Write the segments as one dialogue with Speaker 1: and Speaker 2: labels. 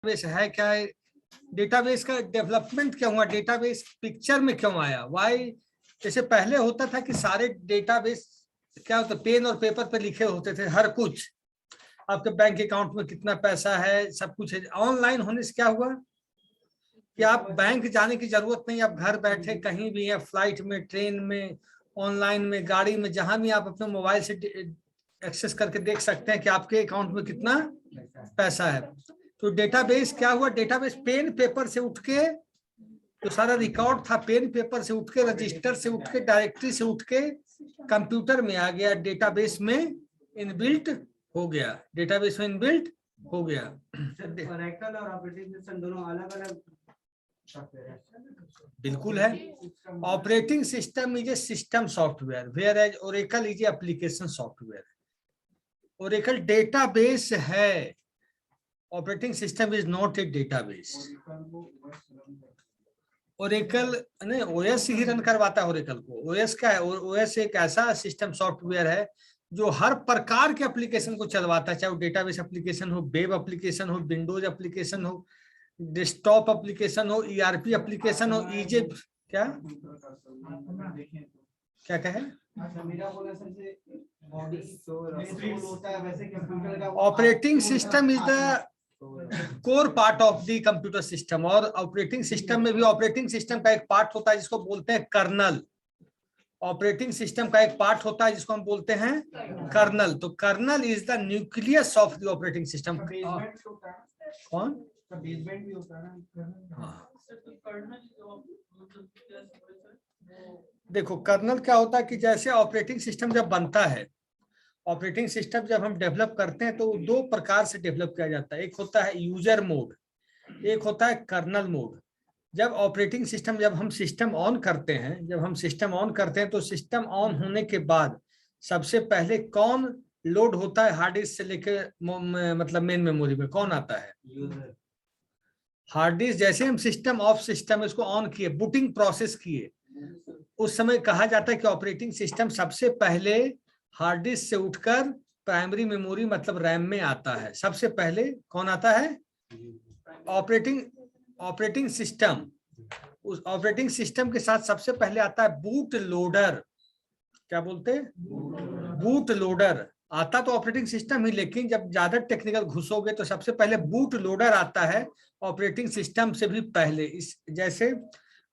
Speaker 1: Database है क्या है, डेटाबेस का डेवलपमेंट क्या हुआ, डेटाबेस पिक्चर में क्यों आया, वाई। जैसे पहले होता था कि सारे डेटाबेस क्या होता, पेन और पेपर पे लिखे होते थे हर कुछ, आपके बैंक अकाउंट में कितना पैसा है सब कुछ है। ऑनलाइन होने से क्या हुआ कि आप बैंक जाने की जरूरत नहीं, आप घर बैठे कहीं भी या फ्लाइट में, ट्रेन में, ऑनलाइन में, गाड़ी में, जहां भी आप अपने मोबाइल से एक्सेस करके देख सकते हैं कि आपके अकाउंट में कितना पैसा है। तो डेटाबेस क्या हुआ, डेटाबेस पेन पेपर से उठ के, तो सारा रिकॉर्ड था पेन पेपर से उठ के, रजिस्टर से उठ के, डायरेक्टरी से उठ के कंप्यूटर में आ गया, डेटाबेस में इनबिल्ट हो गया, डेटाबेस में इनबिल्ट हो गया।
Speaker 2: ओरेकल और ऑपरेटिंग सिस्टम दोनों अलग-अलग
Speaker 1: बिल्कुल है। Operating system is a system software, whereas Oracle is a application software. Oracle database है, operating system is not a database. Oracle नहीं, ओएस ही रन करवाता है ओरेकल को। ओएस क्या है, ओएस एक ऐसा सिस्टम सॉफ्टवेयर है जो हर प्रकार के एप्लीकेशन को चलवाता है, चाहे वो डेटाबेस एप्लीकेशन हो, वेब एप्लीकेशन हो, विंडोज एप्लीकेशन हो, डेस्कटॉप एप्लीकेशन हो, ईआरपी एप्लीकेशन हो, ईजे क्या क्या कहे, operating system is the core part of the computer system. और ऑपरेटिंग सिस्टम में भी ऑपरेटिंग सिस्टम का एक पार्ट होता है जिसको बोलते हैं कर्नल। ऑपरेटिंग सिस्टम का एक पार्ट होता है जिसको हम बोलते हैं कर्नल। तो kernel is the nucleus of the operating system. कौन बेसमेंट भी होता है। देखो कर्नल क्या होता है कि जैसे ऑपरेटिंग सिस्टम जब बनता है, ऑपरेटिंग सिस्टम जब हम डेवलप करते हैं तो दो प्रकार से डेवलप किया जाता है, एक होता है यूजर मोड, एक होता है कर्नल मोड। जब ऑपरेटिंग सिस्टम, जब हम सिस्टम ऑन करते हैं, जब हम सिस्टम ऑन करते हैं तो सिस्टम ऑन होने के बाद सबसे पहले कौन लोड होता है हार्ड डिस्क से लेकर मतलब मेन मेमोरी में कौन आता है, हार्ड डिस्क। जैसे हम सिस्टम ऑफ सिस्टम इसको ऑन किए, बूटिंग प्रोसेस किए, उस समय कहा जाता है कि ऑपरेटिंग सिस्टम सबसे पहले हार्ड डिस्क से उठकर प्राइमरी मेमोरी मतलब रैम में आता है। सबसे पहले कौन आता है, ऑपरेटिंग सिस्टम। उस ऑपरेटिंग सिस्टम के साथ सबसे पहले आता है बूट लोडर। क्या बोलते हैं, बूट लोडर। आता तो ऑपरेटिंग सिस्टम ही, लेकिन जब ज्यादा टेक्निकल घुसोगे तो सबसे पहले बूट लोडर आता है ऑपरेटिंग सिस्टम से भी पहले। इस जैसे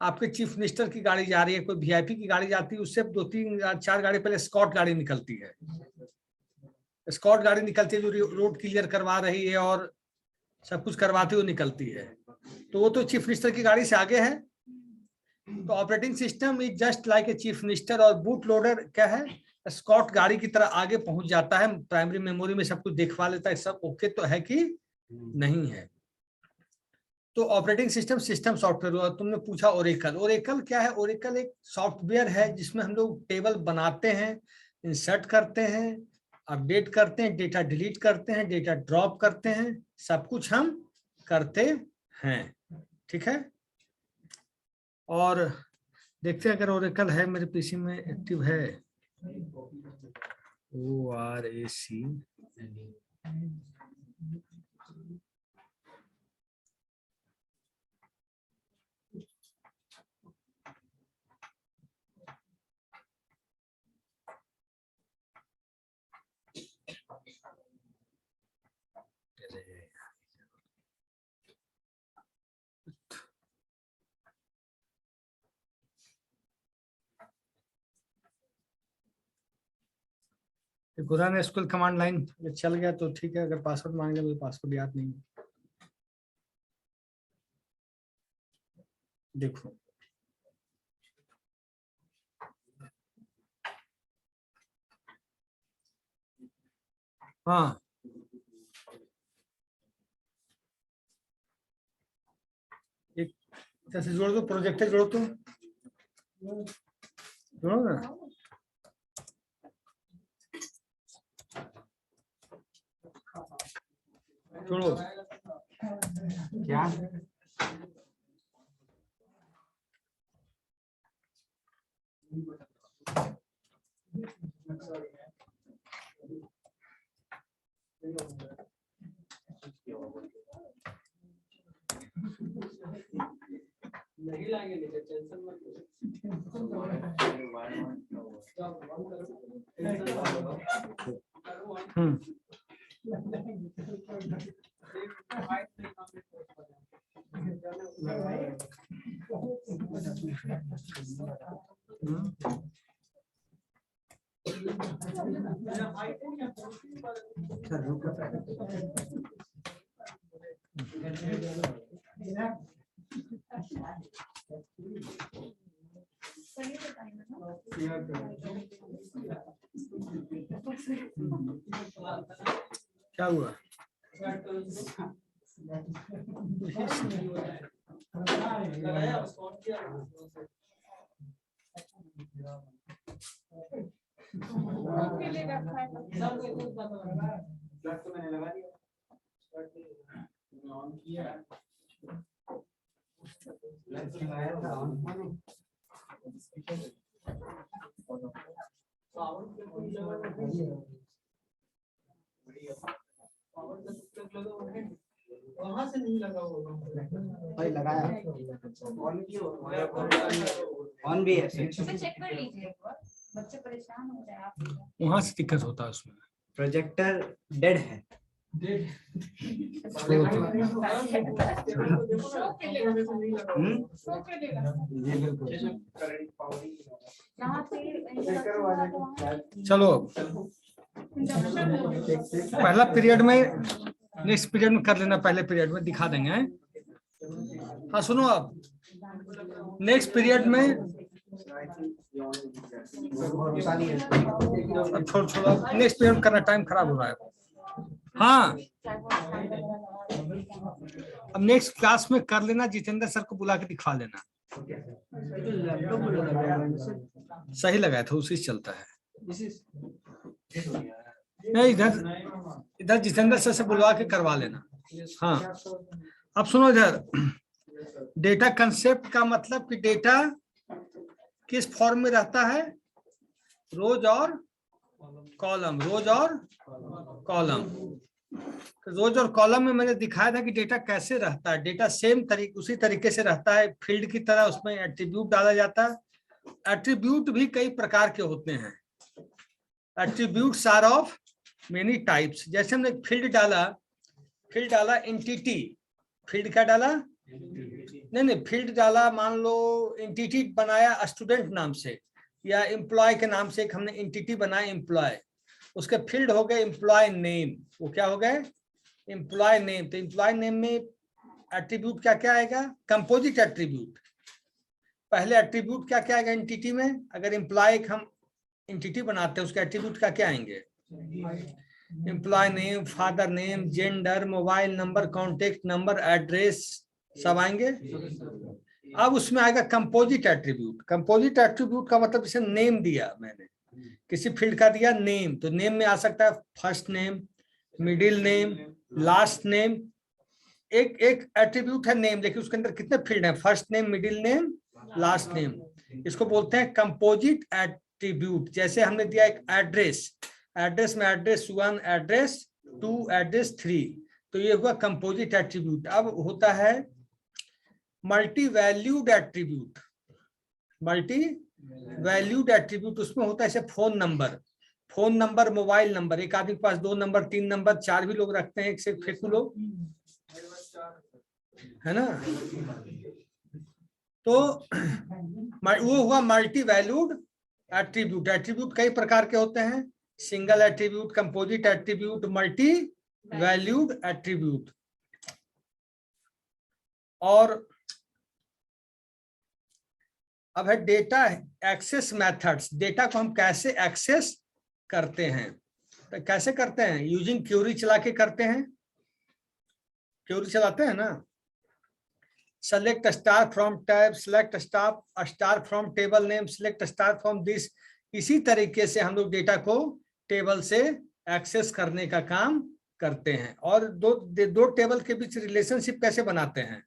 Speaker 1: आपके चीफ मिनिस्टर की गाड़ी जा रही है, कोई वीआईपी की गाड़ी जाती है, उससे 2-3-4 गाड़ी पहले स्कॉट गाड़ी निकलती है। स्कॉट गाड़ी निकलती है जो रोड क्लियर करवा रही है और सब कुछ करवाती हुई निकलती है, तो वो तो चीफ मिनिस्टर की गाड़ी से आगे है। तो operating system is just like a chief minister, और बूट लोडर क्या है, स्कॉट गाड़ी की तरह आगे पहुंच जाता है, प्राइमरी मेमोरी में सब कुछ देखवा लेता है, सब ओके तो है कि नहीं है। तो ऑपरेटिंग सिस्टम सिस्टम सॉफ्टवेयर हुआ। तुमने पूछा ओरेकल, ओरेकल क्या है, ओरेकल एक सॉफ्टवेयर है जिसमें हम लोग टेबल बनाते हैं, इंसर्ट करते हैं, अपडेट करते हैं, डेटा डिलीट करते हैं, डेटा ड्रॉप करते हैं, सब कुछ हम करते हैं। ठीक है, और देखते हैं अगर ओरेकल है मेरे पीसी में एक्टिव है। ORAC गुरान एसक्यूएल कमांड लाइन चल गया तो ठीक है, अगर पासवर्ड मांगे तो पासवर्ड याद नहीं। देखो हाँ, एक जैसे जोड़ दो, प्रोजेक्टर जोड़ो, तुम जोड़ो ना। जोड़ो
Speaker 2: क्या नहीं लाएंगे नीचे, टेंशन मत लो।
Speaker 1: क्या हुआ?
Speaker 2: वहाँ से नहीं लगा होगा
Speaker 3: भाई लगाया ऑन भी है
Speaker 4: चेक कर लीजिए एक बार, बच्चे परेशान हो रहे हैं आप।
Speaker 1: वहां से दिक्कत होता है उसमें।
Speaker 3: प्रोजेक्टर डेड है
Speaker 4: शो के लेगा जहाँ पे
Speaker 1: चलो पहला पीरियड में, नेक्स्ट पीरियड में कर लेना, पहले पीरियड में दिखा देंगे। हाँ सुनो, आप नेक्स्ट पीरियड में छोड़ छोड़ो, नेक्स्ट पीरियड करना, टाइम खराब हो रहा है। हाँ अब नेक्स्ट क्लास में कर लेना, जितेंद्र सर को बुला के दिखा लेना। सही लगाया था, उसी से चलता है। नहीं इधर जितेंद्र सर से बुलवा के करवा लेना। हाँ अब सुनो इधर, डेटा कंसेप्ट का मतलब कि डेटा किस फॉर्म में रहता है, रोज और कॉलम, रोज और कॉलम। रोज और कॉलम में मैंने दिखाया था कि डेटा कैसे रहता है। डेटा सेम तरीके, उसी तरीके से रहता है, फील्ड की तरह उसमें एट्रीब्यूट डाला जाता है। एट्रीब्यूट भी कई प्रकार के होते हैं। Attributes are of many types. जैसे हमने फील्ड डाला एंटिटी, फील्ड क्या डाला, नहीं फील्ड डाला, मान लो एंटिटी बनाया स्टूडेंट नाम से या एम्प्लॉय के नाम से, एक हमने एंटिटी बनाया एम्प्लॉय, उसके फील्ड हो गए एम्प्लॉय नेम। वो क्या हो गए, एम्प्लॉय नेम। तो एम्प्लॉय नेम में एट्रीब्यूट क्या क्या आएगा, कंपोजिट एट्रीब्यूट। पहले एट्रीब्यूट क्या क्या आएगा एंटिटी में, अगर एम्प्लॉय हम एंटिटी बनाते हैं उसके एट्रीब्यूट क्या क्या आएंगे, employee name, father name, gender, mobile number, contact number, address, सब आएंगे। अब उसमें आएगा कंपोजिट एट्रीब्यूट। कंपोजिट एट्रीब्यूट का मतलब जैसे नेम दिया मैंने, किसी फील्ड का दिया नेम, तो नेम में आ सकता है first name, middle name, last name. एक एक एट्रीब्यूट है नेम, लेकिन उसके अंदर कितने फील्ड हैं, first name, middle name, last name. इसको बोलते हैं कंपोजिट एट्रीब्यूट। जैसे हमने दिया एक एड्रेस, एड्रेस में एड्रेस 1, एड्रेस 2, एड्रेस 3, तो ये हुआ कंपोजिट एट्रीब्यूट। अब होता है multi valued attribute. Multi valued attribute उसमें होता है जैसे फोन नंबर, मोबाइल नंबर। एक आदमी के पास 2 नंबर, 3 नंबर, 4 भी लोग रखते हैं, एक से फेंक लोग, है ना। तो वो हुआ मल्टी वैल्यूड एट्रीब्यूट। एट्रीब्यूट कई प्रकार के होते हैं, single attribute, composite attribute, multi valued attribute. और अब है डेटा एक्सेस मेथड्स। डेटा को हम कैसे एक्सेस करते हैं, तो कैसे करते हैं, यूजिंग क्वेरी चला के करते हैं। क्वेरी चलाते हैं ना, select star from tab, select star from table name, select star from this. इसी तरीके से हम लोग डेटा को टेबल से एक्सेस करने का काम करते हैं। और दो टेबल के बीच रिलेशनशिप कैसे बनाते हैं,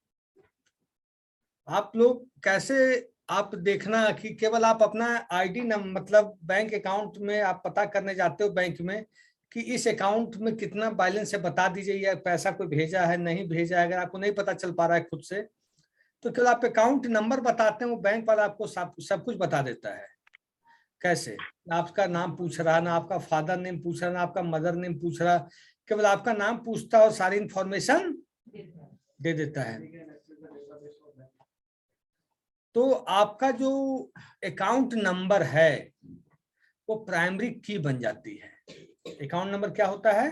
Speaker 1: आप लोग कैसे, आप देखना कि केवल आप अपना आईडी नंबर, मतलब बैंक अकाउंट में आप पता करने जाते हो बैंक में कि इस अकाउंट में कितना बैलेंस है, बता दीजिए, या पैसा कोई भेजा है नहीं भेजा है। अगर आपको नहीं पता चल पा रहा है खुद से, तो केवल आप अकाउंट नंबर बताते हैं, वो बैंक वाला आपको सब कुछ बता देता है। कैसे? ना आपका नाम पूछ रहा, ना आपका फादर नेम पूछ रहा, ना आपका मदर नेम पूछ रहा, केवल आपका नाम पूछता और सारी इंफॉर्मेशन दे देता है। तो आपका जो अकाउंट नंबर है वो प्राइमरी की बन जाती है। अकाउंट नंबर क्या होता है?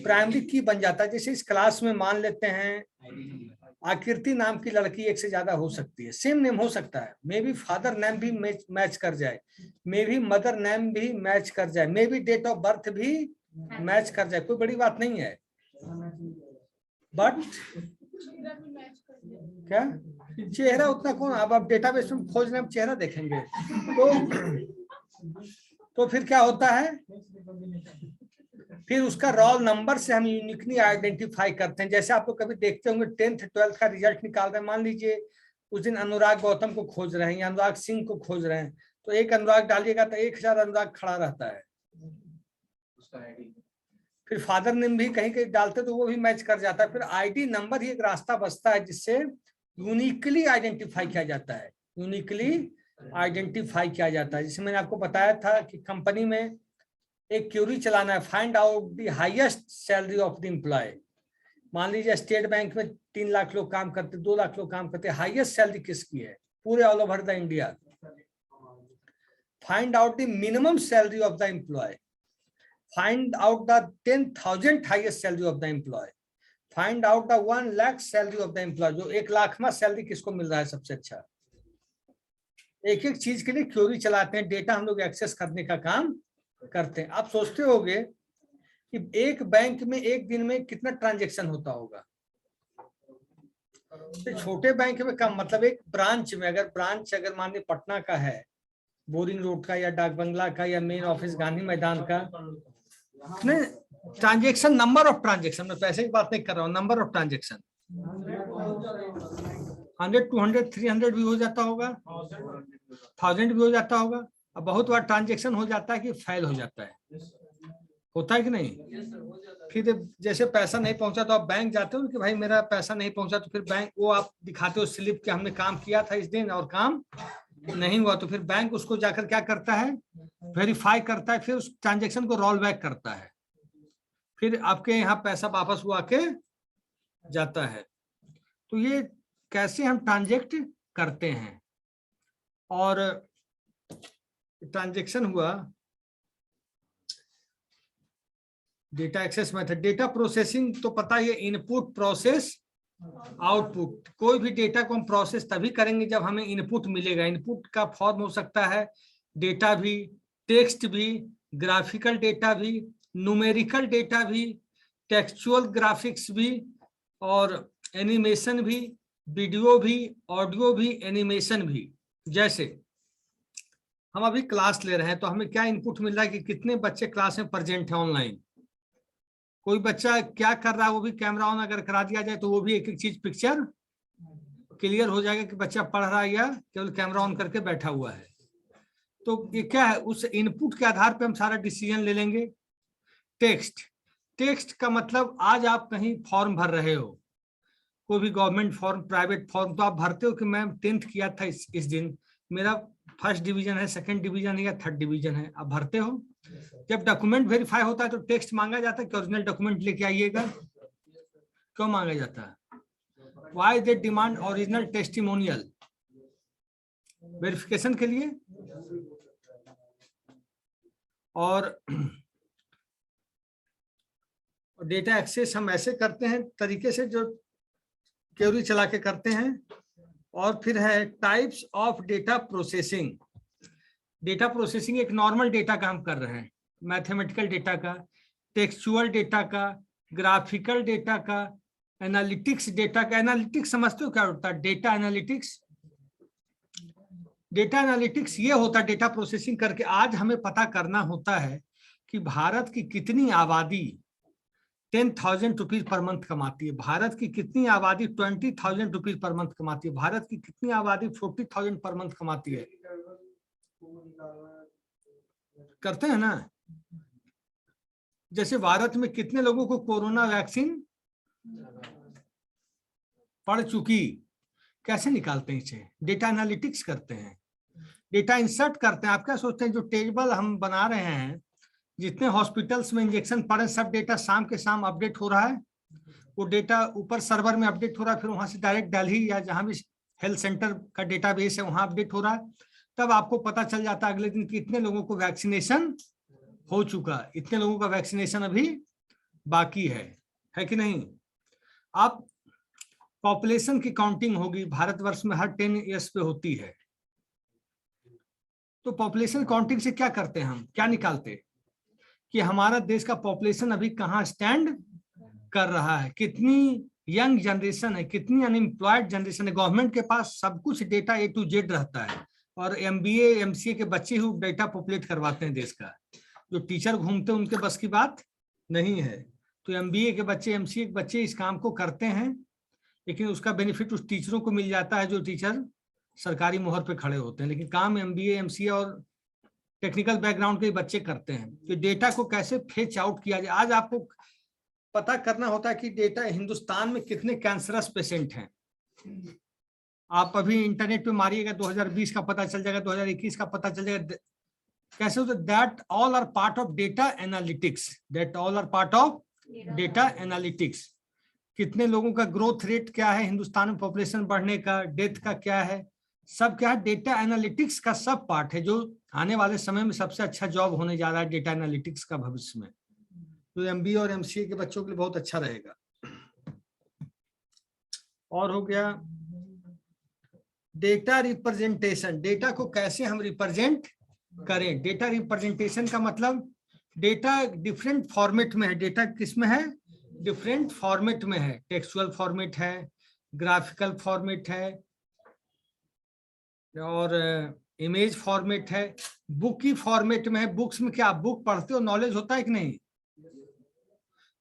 Speaker 1: प्राइमरी की बन जाता है। जैसे इस क्लास में मान लेते हैं आकृति नाम की लड़की एक से ज्यादा हो सकती है, सेम नेम हो सकता है, मे बी फादर नेम भी मैच कर जाए, मे भी मदर नेम भी मैच कर जाए, may be date of birth भी मैच कर जाए, कोई बड़ी बात नहीं है। बट क्या चेहरा उतना कौन, अब आप डेटाबेस में खोज रहे हैं, चेहरा देखेंगे तो फिर क्या होता है, फिर उसका रोल नंबर से हम यूनिकली आइडेंटिफाई करते हैं। जैसे आप लोग कभी देखते होंगे 10th 12th का रिजल्ट निकाल रहे हैं, मान लीजिए उस दिन अनुराग गौतम को खोज रहे हैं या अनुराग सिंह को खोज रहे हैं, तो एक अनुराग डालिएगा तो 1000 अनुराग खड़ा रहता है। फिर फादर नेम भी कहीं कहीं डालते तो वो भी मैच कर जाता है। फिर आईडी नंबर ही एक रास्ता बचता है जिससे यूनिकली आइडेंटिफाई किया जाता है, यूनिकली आइडेंटिफाई किया जाता है। जैसे मैंने आपको बताया था कि कंपनी में एक क्यूरी चलाना है, find out the highest salary of the employee. मान लीजिए स्टेट बैंक में 3 लाख लोग काम करते, 2 लाख लोग काम करते, हाईएस्ट सैलरी किसकी है पूरे all over the India? Find out the minimum salary of the employee, find out the 10,000 highest salary of the employee, find out the 1 lakh salary of the employee. जो 1 लाखवां सैलरी किसको मिल रहा है सबसे अच्छा। एक एक चीज के लिए क्यूरी चलाते हैं, डेटा हम लोग एक्सेस करने का काम करते हैं। आप सोचते होंगे कि एक बैंक में एक दिन में कितना ट्रांजैक्शन होता होगा। तो छोटे बैंक में कम, मतलब एक ब्रांच में, अगर ब्रांच अगर मान लीजिए पटना का है, बोरिंग रोड का या डाक बंगला का या मेन ऑफिस गांधी मैदान का, ट्रांजेक्शन, नंबर ऑफ ट्रांजेक्शन, मैं पैसे की बात नहीं कर रहा हूँ, नंबर ऑफ ट्रांजेक्शन 100 200 300 भी हो जाता होगा, 1000 भी हो जाता होगा। अब बहुत बार ट्रांजेक्शन हो जाता है कि फेल हो जाता है, होता है कि नहीं। फिर जैसे पैसा नहीं पहुंचा तो आप बैंक जाते हो कि भाई मेरा पैसा नहीं पहुंचा, तो फिर बैंक वो आप दिखाते हो स्लिप कि हमने काम किया था इस दिन और काम नहीं हुआ, तो फिर बैंक उसको जाकर क्या करता है, वेरीफाई करता है, फिर उस ट्रांजेक्शन को रोल बैक करता है, फिर आपके यहाँ पैसा वापस हुआ के जाता है। तो ये कैसे हम ट्रांजेक्ट करते हैं। और ट्रांजेक्शन हुआ, data access method, data processing तो पता है, इनपुट प्रोसेस आउटपुट। कोई भी डेटा को हम प्रोसेस तभी करेंगे जब हमें इनपुट मिलेगा। इनपुट का फॉर्म हो सकता है डेटा भी, टेक्स्ट भी, ग्राफिकल डेटा भी, न्यूमेरिकल डेटा भी, टेक्सचुअल ग्राफिक्स भी, और एनिमेशन भी, वीडियो भी, ऑडियो भी, एनिमेशन भी। जैसे हम अभी क्लास ले रहे हैं तो हमें क्या इनपुट मिल रहा है कि कितने बच्चे क्लास में प्रेजेंट है ऑनलाइन, कोई बच्चा क्या कर रहा है वो भी कैमरा ऑन अगर करा दिया जाए तो वो भी एक एक चीज पिक्चर क्लियर हो जाएगा कि बच्चा पढ़ रहा है या केवल कैमरा ऑन करके बैठा हुआ है। तो ये क्या है, उस इनपुट के आधार पे हम सारा डिसीजन ले लेंगे। टेक्स्ट, टेक्स्ट का मतलब आज आप कहीं फॉर्म भर रहे हो, कोई भी गवर्नमेंट फॉर्म, प्राइवेट फॉर्म, तो आप भरते हो कि मैं 10th किया था इस दिन, मेरा 1st डिवीजन है, 2nd डिवीजन है या 3rd डिवीजन है, आप भरते हो। जब डॉक्यूमेंट वेरीफाई होता है तो टेक्स्ट मांगा जाता है कि ओरिजिनल डॉक्यूमेंट लेके आइएगा। क्यों मांगा जाता है? Why they demand original testimonial? Verification के लिए। और डेटा एक्सेस हम ऐसे करते हैं तरीके से जो क्वेरी चला के करते हैं। और फिर है types of data processing. Data processing एक नॉर्मल डेटा का हम कर रहे हैं, मैथमेटिकल डेटा का, टेक्सचुअल डेटा का, ग्राफिकल डेटा का, एनालिटिक्स डेटा का। एनालिटिक्स समझते हो क्या होता है? डेटा एनालिटिक्स, डेटा एनालिटिक्स ये होता है डेटा प्रोसेसिंग करके आज हमें पता करना होता है कि भारत की कितनी आबादी 10,000 रुपीज पर मंथ कमाती है, भारत की कितनी आबादी 20,000 रुपीज पर मंथ कमाती है, भारत की कितनी आबादी 40,000 पर मंथ कमाती है। करते हैं ना। जैसे भारत में कितने लोगों को कोरोना वैक्सीन पड़ चुकी, कैसे निकालते हैं इसे? डेटा एनालिटिक्स करते हैं, डेटा इंसर्ट करते हैं। आप क्या सोचते हैं जो टेबल हम बना रहे हैं, जितने हॉस्पिटल्स में इंजेक्शन पड़े सब डेटा शाम के शाम अपडेट हो रहा है, वो डेटा ऊपर सर्वर में अपडेट हो रहा है, फिर वहां से डायरेक्ट दिल्ली या जहां भी हेल्थ सेंटर का डेटाबेस है वहां अपडेट हो रहा है। तब आपको पता चल जाता है अगले दिन कि इतने लोगों को वैक्सीनेशन हो चुका, इतने लोगों का वैक्सीनेशन अभी बाकी है कि नहीं? आप पॉपुलेशन की काउंटिंग होगी, भारतवर्ष में हर 10 ईयर्स पे होती है। तो पॉपुलेशन काउंटिंग से क्या करते हैं हम, क्या निकालते कि हमारा देश का पॉपुलेशन अभी कहाँ स्टैंड कर रहा है, कितनी यंग जनरेशन है, कितनी अनएम्प्लॉयड जनरेशन है। गवर्नमेंट के पास सब कुछ डेटा A to Z रहता है, और MBA MCA के बच्चे ही डेटा पॉपुलेट करवाते हैं देश का। जो टीचर घूमते हैं उनके बस की बात नहीं है। तो MBA के बच्चे MCA के बच्चे इस काम को करते हैं, लेकिन उसका बेनिफिट उस टीचरों को मिल जाता है जो टीचर सरकारी मोहर पे खड़े होते हैं, लेकिन काम MBA MCA और टेक्निकल बैकग्राउंड के बच्चे करते हैं। तो डेटा को कैसे फेच आउट किया जाए, आज आपको पता करना होता है कि डेटा हिंदुस्तान में कितने कैंसरस पेशेंट हैं। आप अभी इंटरनेट पे मारिएगा 2020 का पता चल जाएगा, 2021 का पता चल जाएगा। कैसे होता है? That all are part of data analytics, that all are part of data analytics. कितने लोगों का ग्रोथ रेट क्या है हिंदुस्तान में, पॉपुलेशन बढ़ने का, डेथ का क्या है, सब क्या है, डेटा एनालिटिक्स का सब पार्ट है, जो आने वाले समय में सबसे अच्छा जॉब होने जा रहा है डेटा एनालिटिक्स का भविष्य में। तो MBA और MCA के बच्चों के लिए बहुत अच्छा रहेगा। और हो गया डेटा रिप्रेजेंटेशन, डेटा को कैसे हम रिप्रेजेंट करें। डेटा रिप्रेजेंटेशन का मतलब डेटा डिफरेंट फॉर्मेट में है। डेटा किस में है? डिफरेंट फॉर्मेट में है। टेक्सुअल फॉर्मेट है, ग्राफिकल फॉर्मेट है, और इमेज फॉर्मेट है, बुक की फॉर्मेट में है। बुक्स में क्या आप बुक पढ़ते हो, नॉलेज होता है कि नहीं?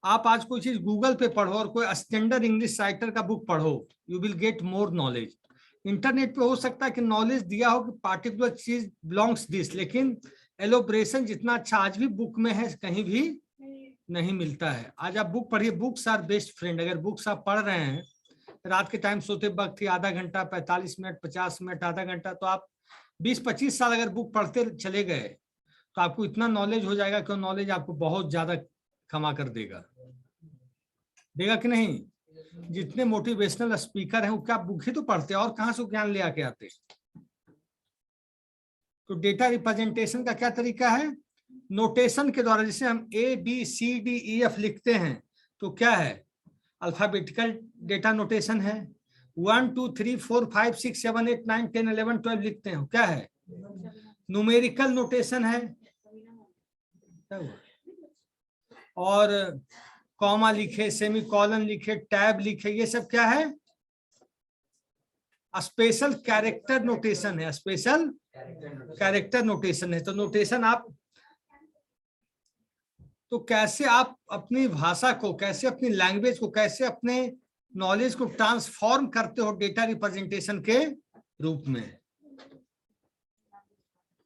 Speaker 1: आप आज कोई चीज गूगल पे पढ़ो और कोई स्टैंडर्ड इंग्लिश राइटर का बुक पढ़ो, you will get more knowledge. Internet पे हो सकता है कि नॉलेज दिया हो कि पार्टिकुलर चीज बिलोंग्स दिस, लेकिन एलोब्रेशन जितना अच्छा आज भी बुक में है कहीं भी नहीं मिलता है। आज आप बुक पढ़िए, बुक्स आर बेस्ट फ्रेंड। अगर बुक्स आप पढ़ रहे हैं, रात के टाइम सोते वक्त ही आधा घंटा, 45 मिनट, 50 मिनट, आधा घंटा, तो आप 20-25 साल अगर बुक पढ़ते चले गए तो आपको इतना नॉलेज हो जाएगा कि नॉलेज आपको बहुत ज्यादा कमा कर देगा कि नहीं? जितने मोटिवेशनल स्पीकर हैं वो क्या बुक ही तो पढ़ते हैं, और कहां से ज्ञान ले आके आते। तो डेटा रिप्रेजेंटेशन का क्या तरीका है? नोटेशन के द्वारा। जैसे हम ABCDEF लिखते हैं तो क्या है? अल्फाबेटिकल डेटा नोटेशन है। 1 2 3 4 5 6 7 8 9 10 11 12 लिखते हैं, क्या है? न्यूमेरिकल नोटेशन है। और कॉमा लिखे, सेमीकोलन लिखे, टैब लिखे, ये सब क्या है? स्पेशल कैरेक्टर नोटेशन है। स्पेशल कैरेक्टर नोटेशन है। तो नोटेशन आप, तो कैसे आप अपनी भाषा को, कैसे अपनी लैंग्वेज को, कैसे अपने नॉलेज को ट्रांसफॉर्म करते हो डेटा रिप्रेजेंटेशन के रूप में।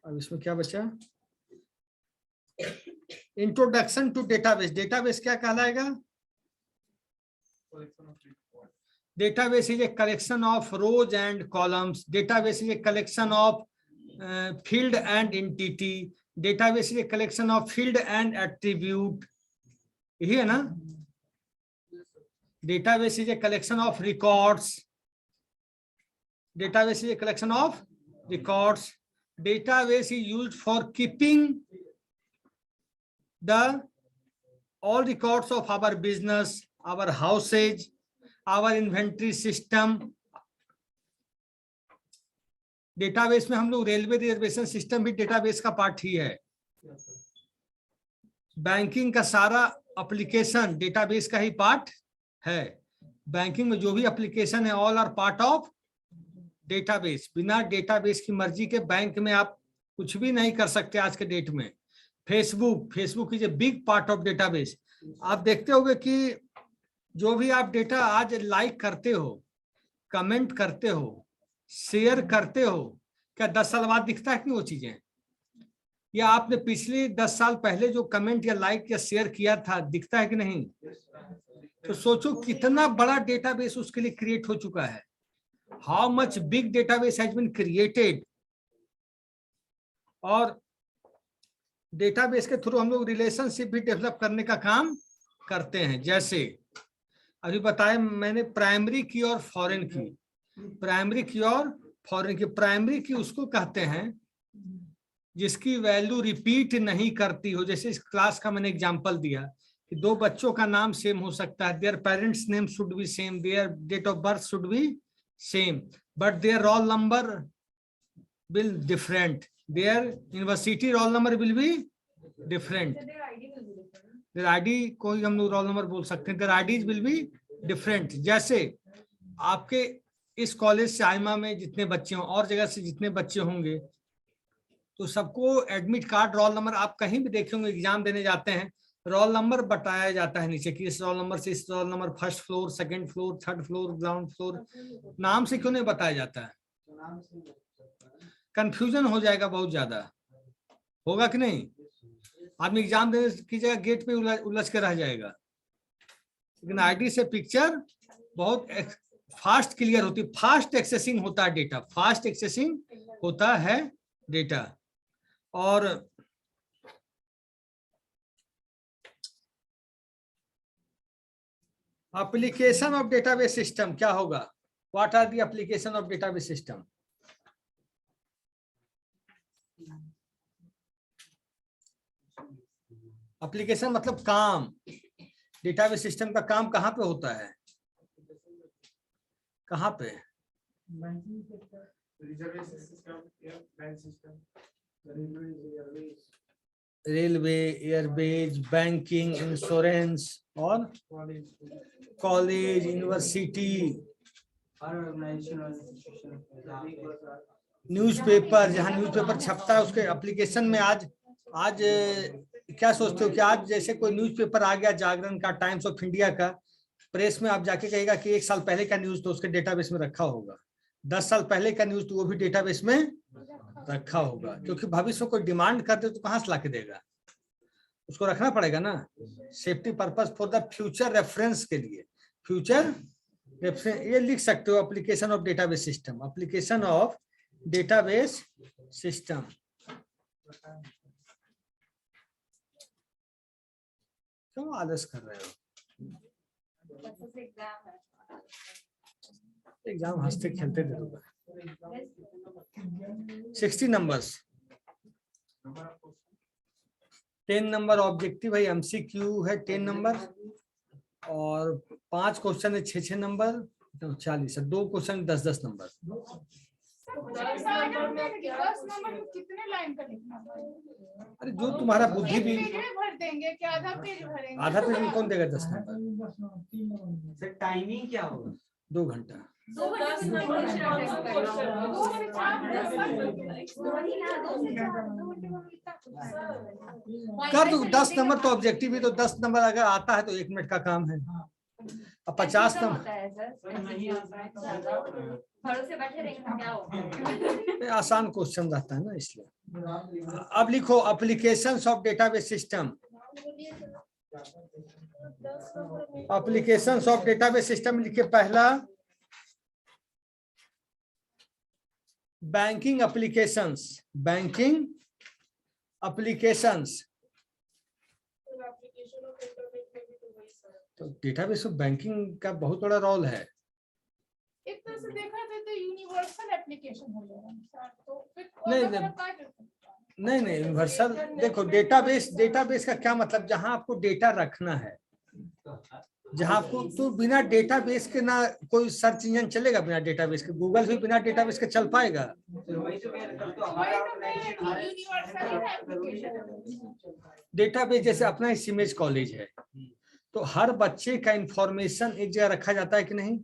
Speaker 1: अब इसमें क्या बचा? Introduction two database. डेटाबेस क्या कहलाएगा? Database is a collection of rose and columns. Database is a collection of field and entity. Database is a collection of field and attribute. यही है ना? Database is a collection of records. Database is a collection of records. Database is used for keeping the all records of our business, our houses, our inventory system. Database में हम लोग railway reservation system भी database का part ही है। Banking का सारा application database का ही part है। बैंकिंग में जो भी एप्लीकेशन है all are part of database. बिना डेटाबेस की मर्जी के बैंक में आप कुछ भी नहीं कर सकते आज के डेट में। Facebook is a big part of database. आप देखते होंगे कि जो भी आप डेटा आज लाइक करते हो, कमेंट करते हो, शेयर करते हो, क्या 10 साल बाद दिखता है कि वो चीजें, या आपने पिछले 10 साल पहले जो कमेंट या लाइक या शेयर किया था दिखता है कि नहीं? तो सोचो कितना बड़ा डेटाबेस उसके लिए क्रिएट हो चुका है। How much big database has been created, और डेटाबेस के थ्रू हम लोग रिलेशनशिप भी डेवलप करने का काम करते हैं। जैसे अभी बताया मैंने प्राइमरी की और फॉरेन की, प्राइमरी की और फॉरेन की। प्राइमरी की उसको कहते हैं जिसकी वैल्यू रिपीट नहीं करती हो। जैसे इस क्लास का मैंने एग्जांपल दिया कि दो बच्चों का नाम सेम हो सकता है, their parents name should be same, their date of birth should be same, but their roll number will different, their university roll number will be different. Their ID कोई हम लोग रोल नंबर बोल सकते हैं, their IDs will be different. जैसे आपके इस college से आइमा में जितने बच्चे हों और जगह से जितने बच्चे होंगे तो सबको एडमिट कार्ड रोल नंबर, आप कहीं भी देखेंगे एग्जाम देने जाते हैं रोल नंबर बताया जाता है नीचे कि इस रोल नंबर से इस roll number, first floor, second floor, third floor, ground floor. नाम से क्यों नहीं बताया जाता है? कंफ्यूजन हो जाएगा, बहुत ज्यादा होगा कि नहीं। आदमी एग्जाम देने की जगह गेट पे उलझ के रह जाएगा। लेकिन आईडी से पिक्चर बहुत फास्ट क्लियर होती, फास्ट एक्सेसिंग होता है डेटा, फास्ट एक्सेसिंग होता है डेटा। और एप्लीकेशन ऑफ डेटाबेस सिस्टम क्या होगा? What are the application of database system? Application मतलब काम। डेटाबेस सिस्टम का काम कहाँ पे होता है? कहाँ पे? रेलवे, एयरवेज, बैंकिंग, इंश्योरेंस और कॉलेज, यूनिवर्सिटी, न्यूज़पेपर, जहाँ न्यूज़पेपर छपता है उसके एप्लीकेशन में। आज क्या सोचते हो कि आज जैसे कोई न्यूज़पेपर आ गया जागरण का, टाइम्स ऑफ इंडिया का, प्रेस में आप जाके कहेगा कि 1 साल पहले का न्यूज तो उसके डेटाबेस में रखा होगा, 10 साल पहले का न्यूज तो वो भी डेटाबेस में रखा होगा, क्योंकि भविष्य में कोई डिमांड करते तो कहाँ से लाके देगा, उसको रखना पड़ेगा ना, safety purpose for the future reference के लिए। फ्यूचर रेफरेंस ये लिख सकते हो, application of database system, application of database system. क्यों आलस कर रहे हो? एग्जाम हंसते खेलते दे दूंगा। 60 नंबर्स, 10 नंबर ऑब्जेक्टिव है, एमसीक्यू है 10 नंबर, और 5 क्वेश्चन है 6-6 नंबर, तो 40 है, 2 क्वेश्चन 10-10 नंबर।
Speaker 4: 10 नंबर कितने लाइन का लिखना पड़ेगा?
Speaker 1: अरे जो तुम्हारा बुद्धि भी,
Speaker 4: पेज में भर देंगे कि आधा पेज भरेंगे?
Speaker 1: आधा पेज में कौन देगा 10 नंबर?
Speaker 3: सर टाइमिंग क्या होगा?
Speaker 1: 2 घंटा।
Speaker 4: 2
Speaker 1: कर दो 10 नंबर तो ऑब्जेक्टिव है, तो 10 नंबर अगर आता है तो 1 मिनट का काम है। अब 50 नंबर
Speaker 4: भरोसे बैठे रहेंगे क्या होगा?
Speaker 1: आसान क्वेश्चन रहता है ना, इसलिए। अब लिखो applications of database system. Applications of database system लिखे पहला बैंकिंग एप्लीकेशंस, बैंकिंग एप्लीकेशंस। तो डेटाबेस ऑफ बैंकिंग का बहुत बड़ा रोल है।
Speaker 4: एक तरह से देखा जाए तो यूनिवर्सल एप्लीकेशन हो जाएगा तो फिर
Speaker 1: नहीं यूनिवर्सल। देखो डेटाबेस का क्या मतलब, जहां आपको डेटा रखना है, जहां आपको, तो बिना डेटाबेस के ना कोई सर्च इंजन चलेगा, बिना डेटाबेस के गूगल भी बिना डेटाबेस के चल पाएगा? डेटाबेस जैसे अपना ही इमेज कॉलेज है, तो हर बच्चे का इंफॉर्मेशन एक जगह रखा जाता है कि नहीं?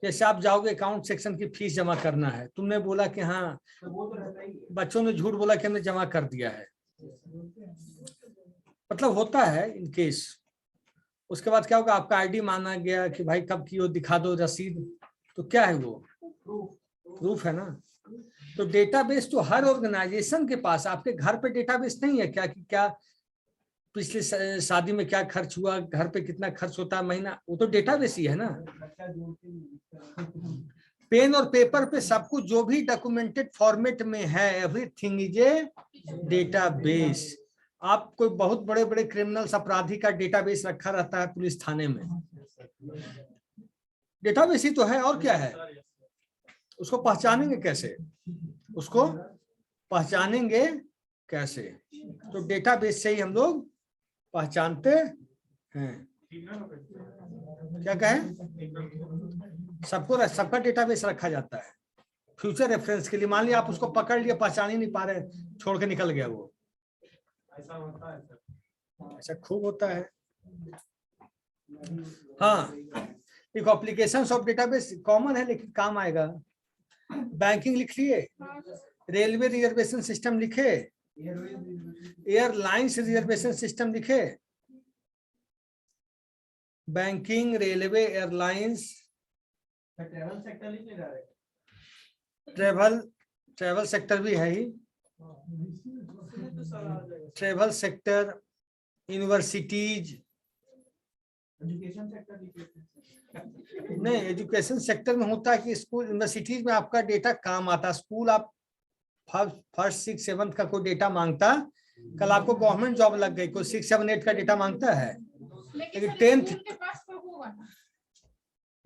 Speaker 1: जैसे आप जाओगे अकाउंट सेक्शन की फीस जमा करना है, तुमने बोला कि हाँ, बच्चों ने झूठ बोला कि हमने जमा कर दिया है, मतलब होता है इन केस। उसके बाद क्या होगा, आपका आईडी माना गया कि भाई कब की हो, दिखा दो रसीद, तो क्या है वो प्रूफ है ना। तो डेटाबेस तो हर ऑर्गेनाइजेशन के पास, आपके घर पे डेटाबेस नहीं है क्या कि क्या पिछले शादी में क्या खर्च हुआ, घर पे कितना खर्च होता है महीना, वो तो डेटाबेस ही है ना। पेन और पेपर पे सब कुछ जो भी डॉक्यूमेंटेड फॉर्मेट में है, एवरीथिंग इज ए डेटाबेस। आप कोई बहुत बड़े बड़े क्रिमिनल्स अपराधी का डेटाबेस रखा रहता है पुलिस थाने में, डेटाबेस ही तो है, और क्या है। उसको पहचानेंगे कैसे, उसको पहचानेंगे कैसे? तो डेटाबेस से ही हम लोग पहचानते हैं। क्या कहें, सबका डेटाबेस रखा जाता है फ्यूचर रेफरेंस के लिए। मान लिया आप उसको पकड़ लिए, पहचान ही नहीं पा रहे, छोड़ के निकल गया वो,
Speaker 2: ऐसा होता है सर।
Speaker 1: ऐसा खूब होता है। हाँ, एक एप्लीकेशंस ऑफ डेटाबेस कॉमन है लेकिन काम आएगा। बैंकिंग लिख लिए, रेलवे रिजर्वेशन सिस्टम लिखे, एयरलाइंस रिजर्वेशन सिस्टम लिखे, banking, railway, airlines,
Speaker 2: travel sector लिख ले रहे हैं।
Speaker 1: ट्रैवल सेक्टर भी है ही, travel sector, universities.
Speaker 2: Education sector लिख लेते हैं।
Speaker 1: नहीं, एजुकेशन सेक्टर में होता है कि स्कूल यूनिवर्सिटीज में आपका डेटा काम आता है। स्कूल आप फर्स्ट 6 7 का कोई डेटा मांगता, कल आपको गवर्नमेंट जॉब लग गई, कोई 6 7 8 का डेटा मांगता है, लेकिन 10th
Speaker 4: के पास तो होगा ना।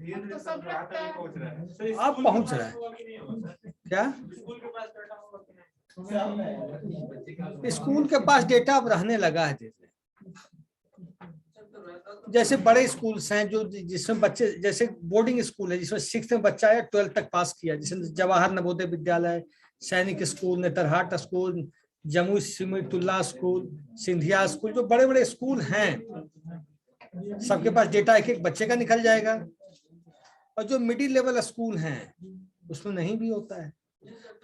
Speaker 2: धीरे-धीरे
Speaker 4: तो सब
Speaker 2: सब रात
Speaker 4: लगता है।
Speaker 2: तक पहुंच रहा है।
Speaker 1: आप पहुंच रहे हैं। क्या
Speaker 2: स्कूल के पास डाटा होगा कि नहीं?
Speaker 1: स्कूल के पास डेटा अब रहने लगा है। जैसे बड़े स्कूल्स हैं जो जिसमें बच्चे, जैसे बोर्डिंग स्कूल है जिसमें 6th में बच्चा है 12th तक पास किया, जैसे Jawahar Navodaya Vidyalaya, Sainik school, Netarhat school, Jamui Simultala school, Scindia school, जो बड़े बड़े स्कूल हैं सबके पास डेटा एक एक बच्चे का निकल जाएगा। और जो मिडिल लेवल स्कूल हैं उसमें नहीं भी होता है।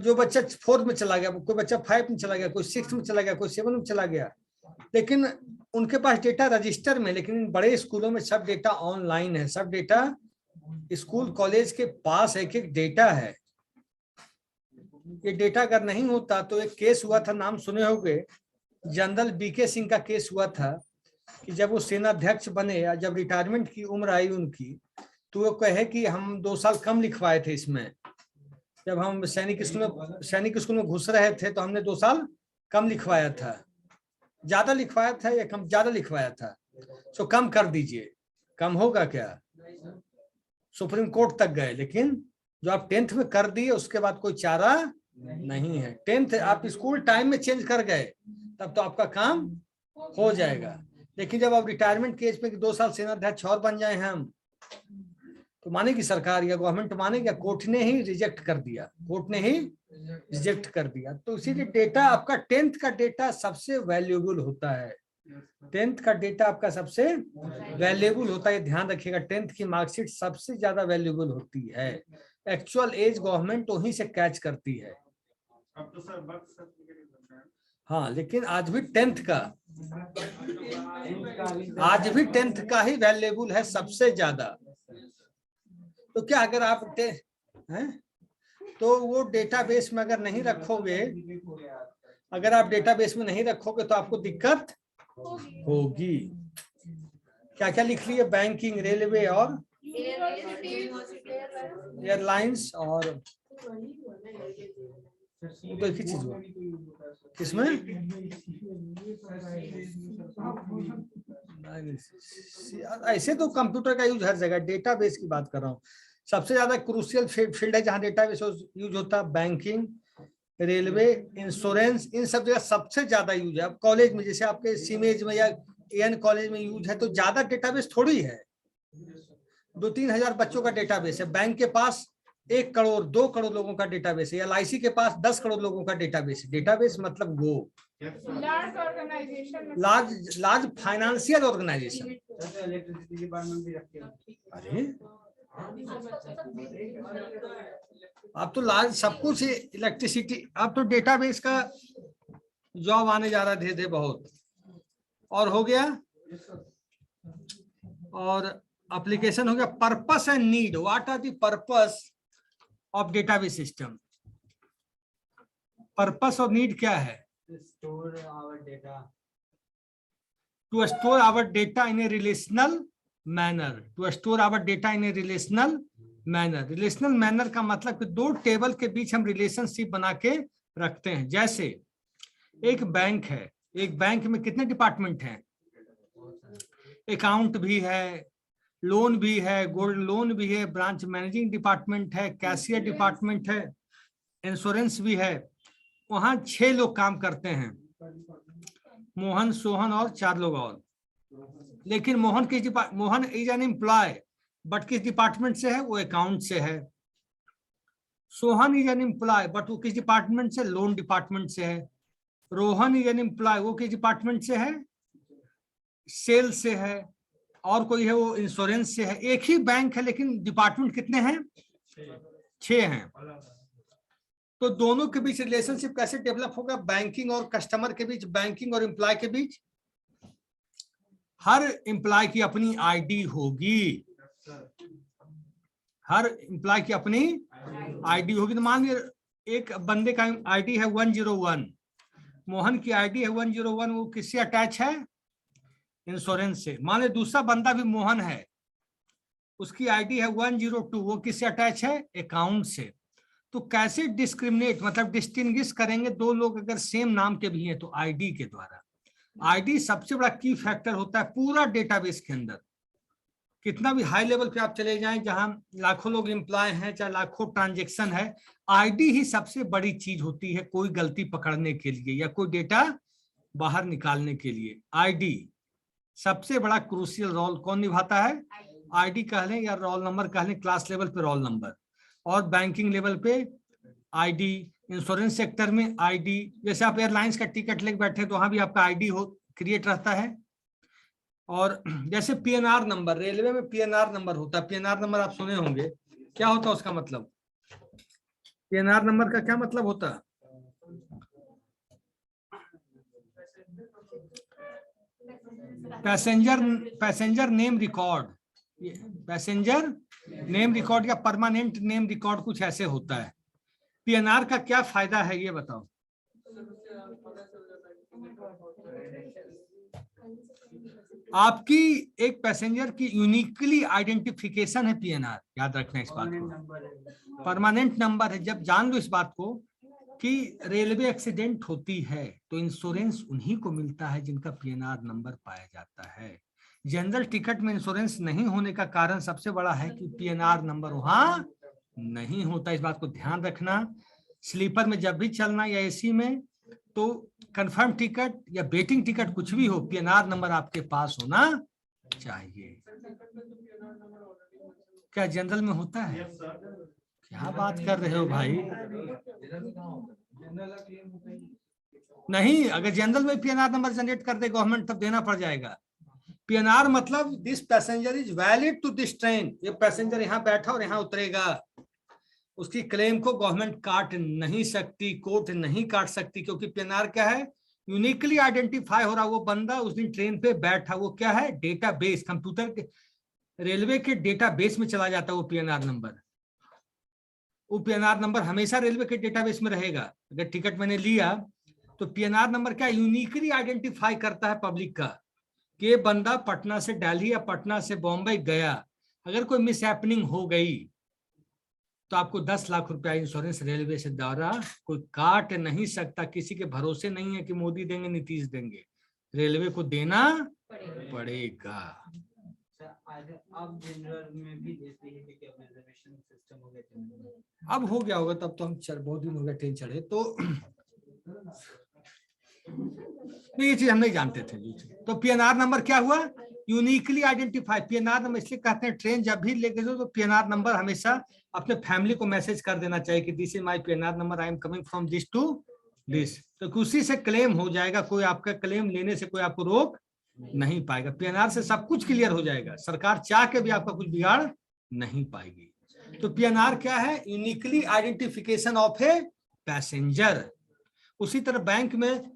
Speaker 1: जो बच्चा 4th में चला गया, कोई बच्चा 5 में चला गया, कोई 6 में चला गया, कोई 7 में चला गया, लेकिन उनके पास डेटा रजिस्टर में। लेकिन इन बड़े स्कूलों में सब डेटा ऑनलाइन है, सब डेटा स्कूल कॉलेज के पास एक एक डेटा है। ये डेटा अगर नहीं होता तो एक केस हुआ था, नाम सुने होंगे, जनरल बीके सिंह का केस हुआ था कि जब वो सेनाध्यक्ष बने या जब रिटायरमेंट की उम्र आई उनकी, तो वो कहे कि हम 2 साल कम लिखवाए थे इसमें। जब हम सैनिक स्कूल में घुस रहे थे तो हमने 2 साल कम लिखवाया था, ज्यादा लिखवाया था या कम, ज्यादा लिखवाया था, सो कम कर दीजिए। कम होगा क्या? सुप्रीम कोर्ट तक गए, लेकिन जो आप 10th में कर दिए उसके बाद कोई चारा नहीं है। 10th आप स्कूल टाइम में चेंज कर गए तब तो आपका काम हो जाएगा, लेकिन जब आप रिटायरमेंट के एज पे 2 साल सेनाध्यक्ष और बन जाए हम, तो मानेगी सरकार या गवर्नमेंट मानेगी? कोर्ट ने ही रिजेक्ट कर दिया, कोर्ट ने ही रिजेक्ट कर दिया। तो इसीलिए डेटा आपका 10th का डेटा सबसे वैल्यूएबल होता है। 10th का डेटा आपका सबसे वैल्यूएबल होता है, ध्यान रखिएगा। 10th की मार्कशीट सबसे ज्यादा वैल्यूएबल होती है। एक्चुअल एज गवर्नमेंट वहीं से कैच करती है।
Speaker 2: अब तो सर बर्थ सर्टिफिकेट बनता है।
Speaker 1: हाँ, लेकिन आज भी 10th का ही वैल्यूएबल है सबसे ज्यादा। तो क्या अगर आप हैं तो वो डेटाबेस में अगर नहीं रखोगे, अगर आप डेटाबेस में नहीं रखोगे तो आपको दिक्कत होगी। क्या क्या लिख लिए? बैंकिंग, रेलवे और एयरलाइंस, और तो एक ही चीज हुआ किसमें? ऐसे तो कंप्यूटर का यूज हर जगह, डेटाबेस की बात कर रहा हूँ। सबसे ज्यादा क्रूशियल फील्ड है जहां डेटाबेस यूज होता है, बैंकिंग, रेलवे, इंश्योरेंस, इन सब जगह सबसे ज्यादा यूज है। अब कॉलेज में जैसे आपके सीमेज में या एन कॉलेज में यूज है, तो ज्यादा डेटाबेस थोड़ी है, 2-3 हजार बच्चों का डेटाबेस है। बैंक के पास 1 करोड़ 2 करोड़ लोगों का डेटाबेस है, LIC के पास 10 करोड़ लोगों का डेटाबेस है। डेटाबेस मतलब वो
Speaker 4: large organization,
Speaker 1: large financial organization.
Speaker 2: Electricity department भी रखते हैं।
Speaker 1: अरे अब तो लार्ज सब कुछ इलेक्ट्रिसिटी, अब तो डेटाबेस का जॉब आने जा रहा है धीरे धीरे बहुत। और हो गया, और एप्लीकेशन हो गया। Purpose and need, what are the purpose of database system? Purpose और नीड क्या है?
Speaker 3: Store our data.
Speaker 1: To store our data in a relational manner, to store our data in a relational manner. Relational manner का मतलब कि दो table के बीच हम relationship बना के रखते हैं। जैसे एक बैंक है, एक बैंक में कितने डिपार्टमेंट हैं? अकाउंट भी है, लोन भी है, गोल्ड लोन भी है, ब्रांच मैनेजिंग डिपार्टमेंट है, कैशियर डिपार्टमेंट है, इंश्योरेंस भी है। वहां 6 लोग काम करते हैं, मोहन, सोहन और 4 लोग और। लेकिन Mohan is an employee, but किस डिपार्टमेंट से है? वो अकाउंट से है। Sohan is an employee, but वो किस डिपार्टमेंट से? लोन डिपार्टमेंट से है। रोहन इज एन एम्प्लॉय, वो किस डिपार्टमेंट से है? सेल से है। और कोई है वो इंश्योरेंस से है। एक ही बैंक है लेकिन डिपार्टमेंट कितने हैं? 6 हैं। तो दोनों के बीच रिलेशनशिप कैसे डेवलप होगा? बैंकिंग और कस्टमर के बीच, बैंकिंग और एम्प्लॉय के बीच। हर एम्प्लॉय की अपनी आईडी होगी, हर एम्प्लॉय की अपनी आईडी होगी। तो मान लीजिए एक बंदे का आईडी है 101, मोहन की आईडी है 101, वो किससे अटैच है? इंश्योरेंस से। मान लीजिए दूसरा बंदा भी मोहन है, उसकी आईडी है 102, वो किससे अटैच है? अकाउंट से। तो कैसे डिस्क्रिमिनेट मतलब डिस्टिंग्विश करेंगे दो लोग अगर सेम नाम के भी हैं? तो आईडी के द्वारा। आईडी सबसे बड़ा की फैक्टर होता है पूरा डेटाबेस के अंदर। कितना भी हाई लेवल पे आप चले जाएं, जहां लाखों लोग एम्प्लॉय हैं, चाहे लाखों ट्रांजेक्शन है, आईडी ही सबसे बड़ी चीज होती है कोई गलती पकड़ने के लिए या कोई डेटा बाहर निकालने के लिए। आईडी सबसे बड़ा क्रूशियल रोल कौन निभाता है? आईडी कह लें या रोल नंबर कह लें, क्लास लेवल पे रोल नंबर, और बैंकिंग लेवल पे आईडी, इंश्योरेंस सेक्टर में आईडी। जैसे आप एयरलाइंस का टिकट लेके बैठे तो वहां भी आपका आईडी हो क्रिएट रहता है। और जैसे पीएनआर नंबर, रेलवे में पीएनआर नंबर होता है। पीएनआर नंबर आप सुने होंगे, क्या होता है उसका मतलब? पीएनआर नंबर का क्या मतलब होता है? Passenger name record, passenger name record या परमानेंट नेम रिकॉर्ड, कुछ ऐसे होता है। पीएनआर का क्या फायदा है ये बताओ? आपकी एक पैसेंजर की यूनिकली आइडेंटिफिकेशन है पीएनआर, याद रखना इस बात को। परमानेंट नंबर है। जब जान लो इस बात को कि रेलवे एक्सीडेंट होती है तो इंश्योरेंस उन्हीं को मिलता है जिनका पीएनआर नंबर पाया जाता है। जनरल टिकट में इंश्योरेंस नहीं होने का कारण सबसे बड़ा है कि पीएनआर नंबर वहां नहीं होता। इस बात को ध्यान रखना। स्लीपर में जब भी चलना या एसी में, तो कंफर्म टिकट या वेटिंग टिकट कुछ भी हो, पीएनआर नंबर आपके पास होना चाहिए। क्या जनरल में होता है? क्या बात कर रहे हो भाई? नहीं, अगर जनरल में पीएनआर नंबर जनरेट कर दे गवर्नमेंट तब देना पड़ जाएगा। पीएनआर मतलब this passenger is valid to this train, ये पैसेंजर यहाँ बैठा और यहाँ उतरेगा। उसकी क्लेम को गवर्नमेंट काट नहीं सकती, कोर्ट नहीं काट सकती, क्योंकि पीएनआर क्या है? यूनिकली आइडेंटिफाई हो रहा वो बंदा उस दिन ट्रेन पे बैठा। वो क्या है? डेटाबेस, कंप्यूटर के, रेलवे के डेटाबेस में चला जाता है वो पीएनआर नंबर। वो पीएनआर नंबर हमेशा रेलवे के डेटाबेस में रहेगा। अगर टिकट मैंने लिया तो पीएनआर नंबर क्या यूनिकली आइडेंटिफाई करता है पब्लिक का कि ये बंदा पटना से दिल्ली या पटना से बॉम्बे गया। अगर कोई मिस हैपनिंग हो गई तो आपको 10 लाख रुपया इंश्योरेंस रेलवे से द्वारा कोई काट नहीं सकता। किसी के भरोसे नहीं है कि मोदी देंगे नीतीश देंगे, रेलवे को देना पड़ेगा।
Speaker 2: अब जनरल में भी देते हैं कि अब रिजर्वेशन सिस्टम हो गया।
Speaker 1: अब हो गया होगा, तब तो हम बहुत दिन हो गए ट्रेन चढ़े तो नहीं, ये चीज हम नहीं जानते थे। तो पीएनआर नंबर क्या हुआ? Uniquely identify. पीएनआर नंबर इसलिए कहते हैं ट्रेन जब भी लेके जाओ तो पीएनआर नंबर हमेशा अपने फैमिली को मैसेज कर देना चाहिए कि this is my PNR number, I am coming from this to this. तो उसी से क्लेम हो जाएगा, कोई आपका क्लेम लेने से कोई आपको रोक नहीं पाएगा। पीएनआर से सब कुछ क्लियर हो जाएगा, सरकार चाह के भी आपका कुछ बिगाड़ नहीं पाएगी। तो पीएनआर क्या है? Uniquely identification of a passenger. उसी तरह बैंक में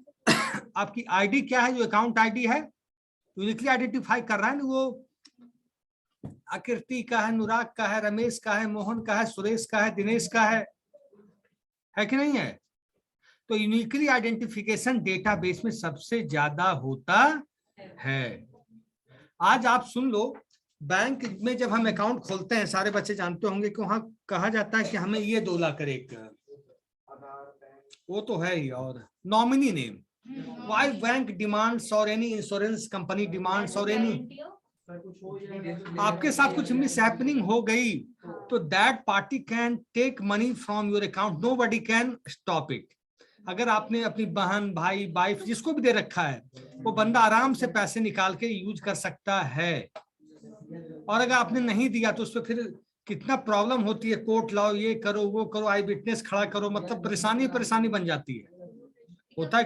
Speaker 1: आपकी आईडी क्या है? जो अकाउंट आईडी है, यूनिकली आइडेंटिफाई कर रहा है ना, वो आकृति का है, अनुराग का है, रमेश का है, मोहन का है, सुरेश का है, दिनेश का है कि नहीं है? तो यूनिकली आइडेंटिफिकेशन डेटाबेस में सबसे ज्यादा होता है। आज आप सुन लो बैंक में जब हम अकाउंट खोलते हैं, सारे बच्चे जानते होंगे कि वहाँ कहा जाता है कि हमें ये 2 लाख करे एक, वो तो है ही, और nominee name, why bank demands और एनी इंश्योरेंस कंपनी डिमांड्स और एनी, आपके साथ कुछ मिस हैपनिंग हो गई तो that party can take money from your account, nobody can stop it. अगर आपने अपनी बहन, भाई, वाइफ, जिसको भी दे रखा है, वो बंदा आराम से पैसे निकाल के यूज कर सकता है। और अगर आपने नहीं दिया तो उस पर फिर कितना प्रॉब्लम होती है, कोर्ट लाओ, ये करो, वो करो, आई विटनेस खड़ा करो, मतलब परेशानी परेशानी बन जाती है। होता है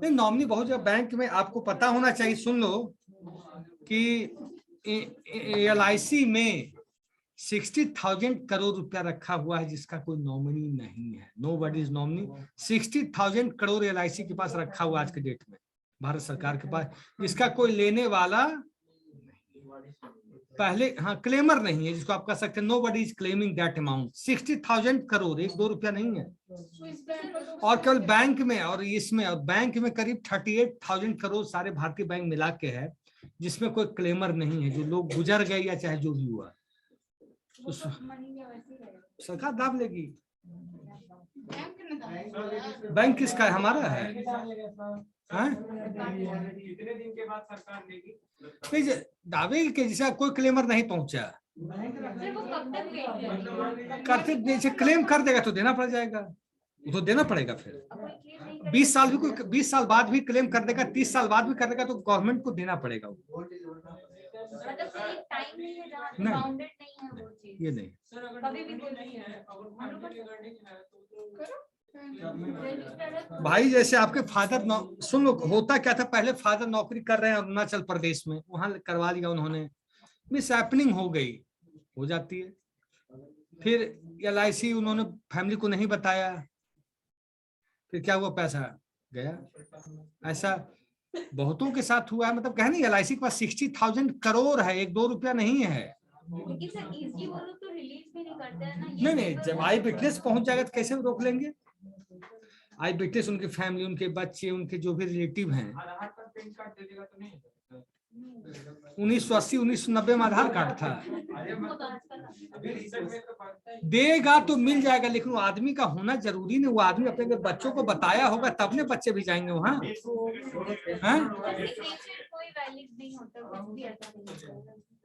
Speaker 1: नहीं, नॉमिनी बहुत जगह बैंक में आपको पता होना चाहिए। सुन लो कि LIC में 60,000 करोड़ रुपया रखा हुआ है जिसका कोई नॉमिनी नहीं है, nobody is nominee. 60,000 crore LIC के पास रखा हुआ आज के डेट में, भारत सरकार के पास, जिसका कोई लेने वाला पहले, हाँ, क्लेमर नहीं है, जिसको आप कह सकते हैं nobody is claiming that amount. 60,000 crore 1-2 रुपया नहीं है। और केवल बैंक में और इसमें, और बैंक में करीब 38,000 करोड़ सारे भारतीय बैंक मिला के है, जिसमें कोई क्लेमर नहीं है, जो लोग गुजर गए या चाहे जो भी हुआ तो सरकार दाब लेगी। बैंक किसका है? हमारा है।
Speaker 3: कितने दिन के बाद सरकार लेगी?
Speaker 1: दावे के जैसा कोई क्लेमर नहीं पहुंचा, करते जैसे क्लेम कर देगा तो देना पड़ जाएगा, तो देना पड़ेगा। फिर 20 साल भी कोई 20 साल बाद भी क्लेम कर देगा, 30 साल बाद भी कर देगा, तो गवर्नमेंट को देना पड़ेगा। नहीं, ये नहीं। भाई जैसे आपके फादर, सुन लो, होता क्या था, पहले फादर नौकरी कर रहे हैं अरुणाचल प्रदेश में, वहां करवा लिया उन्होंने, मिस हैपनिंग हो गई, हो जाती है। फिर LIC उन्होंने फैमिली को नहीं बताया, फिर क्या हुआ, पैसा गया। ऐसा बहुतों के साथ हुआ है। मतलब कहने LIC के पास 60,000 करोड़ है, 1-2 रुपया नहीं है। नहीं, जब आई विटनेस पहुंच जाएगा तो कैसे रोक लेंगे? आई विटनेस, उनकी फैमिली, उनके बच्चे, उनके जो भी रिलेटिव हैं। 1980 1990 में आधार कार्ड था। देगा तो मिल जाएगा, लेकिन वो आदमी का होना जरूरी नहीं। वो आदमी अपने बच्चों को बताया होगा, तब ने बच्चे भी जाएंगे वहाँ।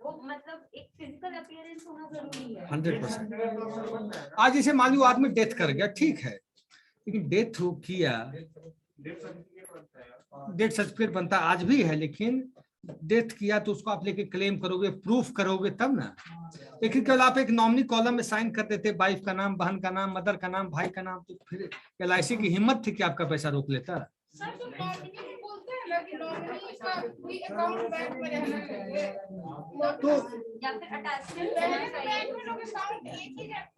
Speaker 1: मतलब एक फिजिकल अपीयरेंस होना जरूरी है 100%। आज जैसे मान लो आदमी डेथ कर गया, ठीक है, लेकिन डेथ हो किया, डेथ सर्टिफिकेट बनता आज भी है, लेकिन डेथ किया तो उसको आप लेके क्लेम करोगे, प्रूफ करोगे तब ना। लेकिन केवल आप एक नॉमिनी कॉलम में साइन कर देते, वाइफ का नाम, बहन का नाम, मदर का नाम, भाई का नाम, तो फिर LIC की हिम्मत थी कि आपका पैसा रोक लेता। तो
Speaker 5: या फिर अटैचमेंट रहना चाहिए।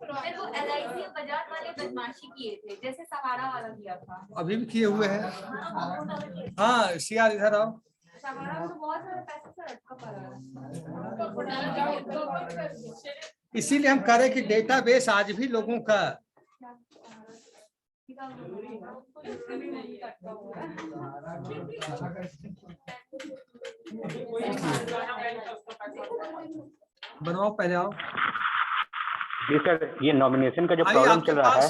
Speaker 5: फिर वो LIC और बजाज वाले बदमाशी किए थे, जैसे सहारा वाला किया था,
Speaker 1: अभी भी किए हुए हैं। हाँ, CR इधर आओ।
Speaker 5: सहारा में तो बहुत सारा पैसा से अटका पड़ा है।
Speaker 1: इसीलिए हम कह रहे हैं कि डेटाबेस आज भी लोगों का बनवाओ, पहले आओ
Speaker 6: जी सर। ये नॉमिनेशन का जो प्रॉब्लम चल रहा है,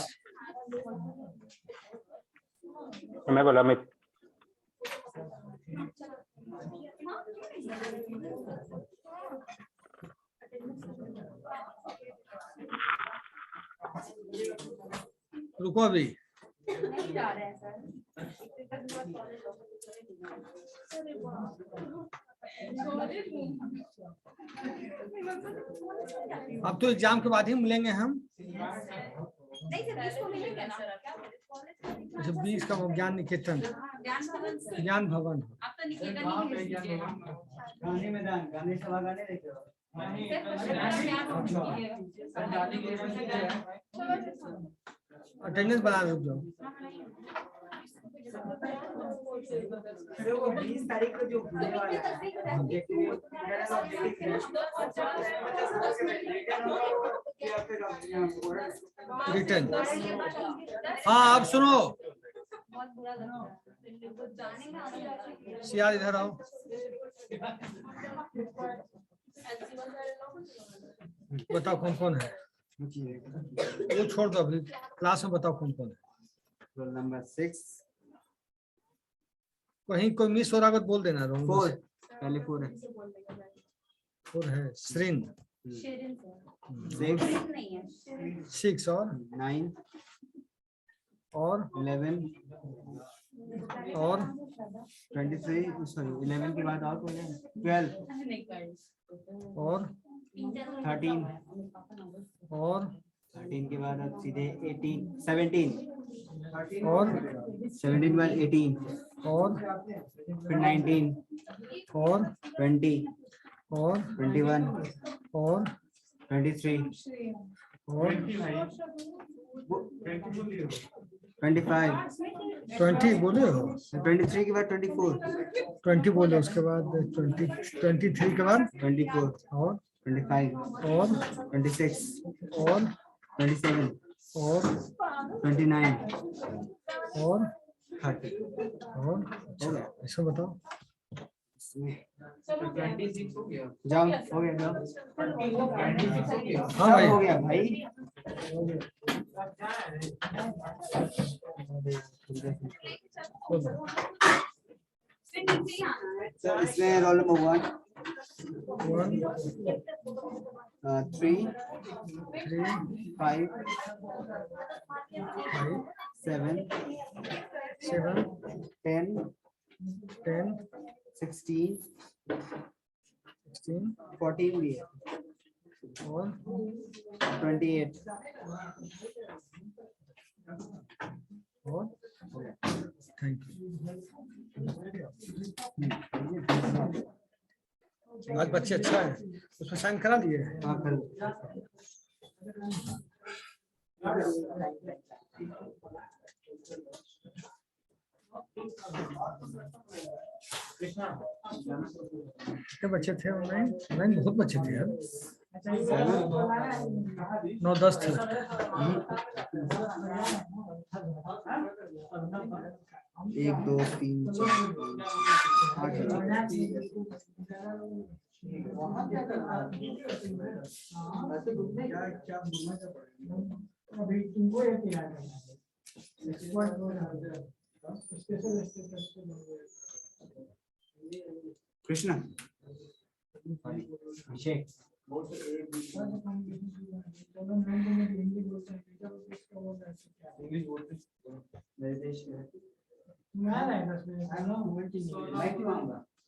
Speaker 6: मैं बोला मैं
Speaker 1: रुको अभी।
Speaker 5: नहीं जा रहे हैं सर।
Speaker 1: अब तो एग्जाम के बाद ही मिलेंगे हम।
Speaker 5: नहीं सर, 20 को मिलेंगे ना?
Speaker 1: अच्छा, 20 का ज्ञान निकेतन, ज्ञान भवन।
Speaker 5: आप तो निकेतन ही भेज दीजिएगा।
Speaker 2: गांधी मैदान, गांधी सभा गाने देखे हो?
Speaker 1: अटेंडेंस बना रुक जाओ।
Speaker 2: वो 20 तारीख को जो होने वाला
Speaker 1: रिटर्न। हाँ, अब सुनो, सियार इधर आओ। बताओ कौन कौन है, वो छोड़ दो अभी, क्लास में बताओ कौन कौन है।
Speaker 2: रोल नंबर 6
Speaker 1: कहीं कोई मिस हो रहा है तो बोल देना।
Speaker 2: 4 पहले 4 है।
Speaker 1: 4 है श्रीन,
Speaker 2: 6
Speaker 1: 6 और
Speaker 2: 9
Speaker 1: और
Speaker 2: 11
Speaker 1: और
Speaker 2: 23 सॉरी 11 के बाद और कौन है 12
Speaker 1: और
Speaker 2: 13
Speaker 1: और
Speaker 2: 13 के बाद अब सीधे 18 17
Speaker 1: और
Speaker 2: 17 के बाद 18
Speaker 1: और
Speaker 2: फिर 19
Speaker 1: और
Speaker 2: 20
Speaker 1: और
Speaker 2: 21
Speaker 1: और
Speaker 2: 23
Speaker 1: और
Speaker 2: 25
Speaker 1: 20 बोले हो।
Speaker 2: 23 के बाद 24
Speaker 1: 20 बोले, उसके बाद 20, 23 के बाद
Speaker 2: 24
Speaker 1: और
Speaker 2: 25
Speaker 1: और
Speaker 2: 26
Speaker 1: और
Speaker 2: 27
Speaker 1: और
Speaker 2: 29
Speaker 1: और
Speaker 2: 30
Speaker 1: और अच्छा, ऐसा बताओ।
Speaker 2: जाओ हो गया जाओ
Speaker 1: हाँ भाई,
Speaker 2: हो गया भाई। सर इसमें रोल नंबर 1 3 5 7 10 16 14 भी है
Speaker 1: और
Speaker 2: 28
Speaker 1: और थैंक यू। आज बच्चे अच्छा है, उसमें साइन करा दिए।
Speaker 2: हाँ करो
Speaker 1: कितने बच्चे थे ऑनलाइन? ऑनलाइन बहुत बच्चे थे यार, 9-10 थे।
Speaker 2: 1 2 3 4 कृष्णा अभिषेक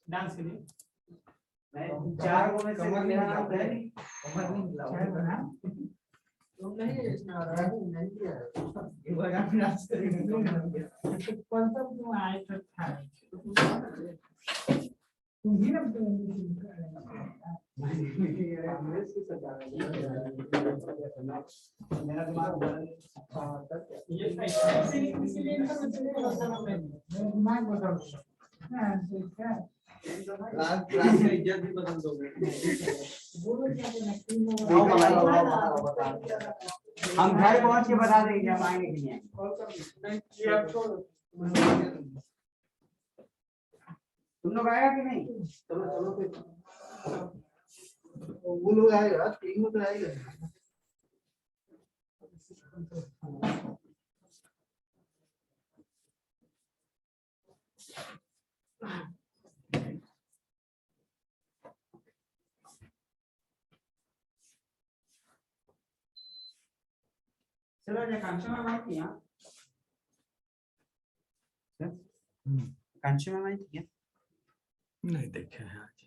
Speaker 3: डांस के लिए
Speaker 2: चार कमर मेरा नाम है मेरा दिमाग इज्जत भी बदल दोगे। हम घर पहुंच के बता देंगे हम आएंगे कि नहीं। तुम लोग आएगा कि नहीं? चलो चलो फिर वो लोग आएगा, 3 लोग आएगा। चलो ये कांचा में बात किया। कांचा में बात किया।
Speaker 1: नहीं देखे हैं आज।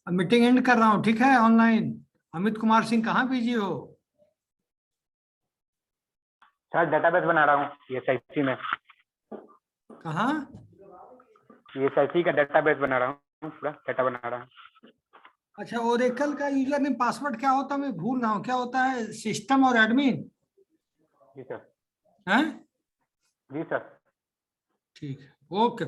Speaker 1: अब मीटिंग एंड कर रहा हूँ, ठीक है? ऑनलाइन अमित कुमार सिंह कहाँ बिजी हो?
Speaker 6: सर डेटाबेस बना रहा हूँ ESIC में,
Speaker 1: कहाँ?
Speaker 6: ESIC का डेटाबेस बना रहा हूँ। हूँ, पूरा डाटा बना रहा हूँ।
Speaker 1: अच्छा, ओरेकल का यूजर नेम पासवर्ड क्या होता है, मैं भूल रहा हूँ, क्या होता है? सिस्टम और एडमिन
Speaker 6: जी सर।
Speaker 1: है?
Speaker 6: जी सर।
Speaker 1: ठीक है, ओके।